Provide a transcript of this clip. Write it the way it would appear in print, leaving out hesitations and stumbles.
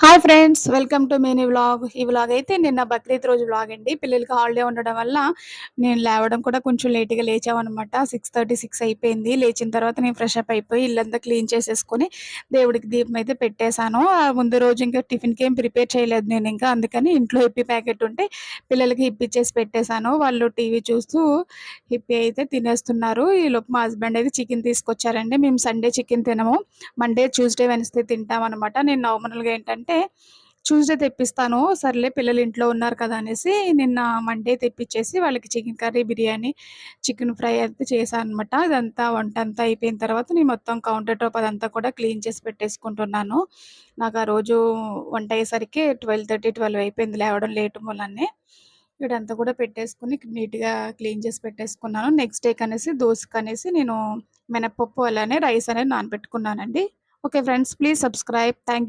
Hi friends! Welcome to mini vlog. ఈ vlog అయితే నిన్న బక్రీద్ రోజు వ్లాగ్ అండి. పిల్లలకి హాలిడే ఉండడం వల్ల నేను లేవడం కూడా కొంచెం లేట్‌గా లేచామనమాట. 6:30 అయిపోయింది. లేచిన తర్వాత నేను ఫ్రెష్ అప్ అయిపోయి ఇల్లంతా క్లీన్ చేసేసుకొని దేవుడికి దీపం అయితే పెట్టేశాను. ముందు రోజు ఇంకా టిఫిన్‌కి ఏం ప్రిపేర్ చేయలేదు నేనింకా. అందుకని ఇంట్లో హిప్పీ ప్యాకెట్ ఉంటే పిల్లలకి హిప్పీ ఇచ్చేసి పెట్టేశాను. వాళ్ళు టీవీ చూస్తూ హిప్పీ అయితే తినేస్తున్నారు. ఈలోపు మా హస్బెండ్ అయితే చికెన్ తీసుకొచ్చారండి. మేము సండే చికెన్ తినము. మండే, ట్యూస్‌డే, వెడ్నెస్‌డే తింటామనమాట. నేను నార్మల్‌గా ఏంటంటే ట్యూస్‌డే తెప్పిస్తాను. సర్లే పిల్లలు ఇంట్లో ఉన్నారు కదా అనేసి నిన్న మండే తెప్పిచ్చేసి వాళ్ళకి chicken curry, biryani, chicken fry అయితే చేశాననమాట. ఇదంతా వంటంతా అయిపోయిన తర్వాత నేను మొత్తం కౌంటర్ టాప్ అదంతా కూడా క్లీన్ చేసి పెట్టేసుకుంటున్నాను. నాకు ఆ రోజు వంట అయ్యేసరికి 12:30, 12 అయిపోయింది లేవడం లేట్ మూలనే. ఇదంతా కూడా పెట్టేసుకొని నీట్‌గా క్లీన్ చేసి పెట్టేసుకున్నాను. నెక్స్ట్ డేకనేసి దోసకనేసి నేను మినపప్పు అలానే రైస్ అనేది నానబెట్టుకున్నానండి. Okay friends, please subscribe. Thank you.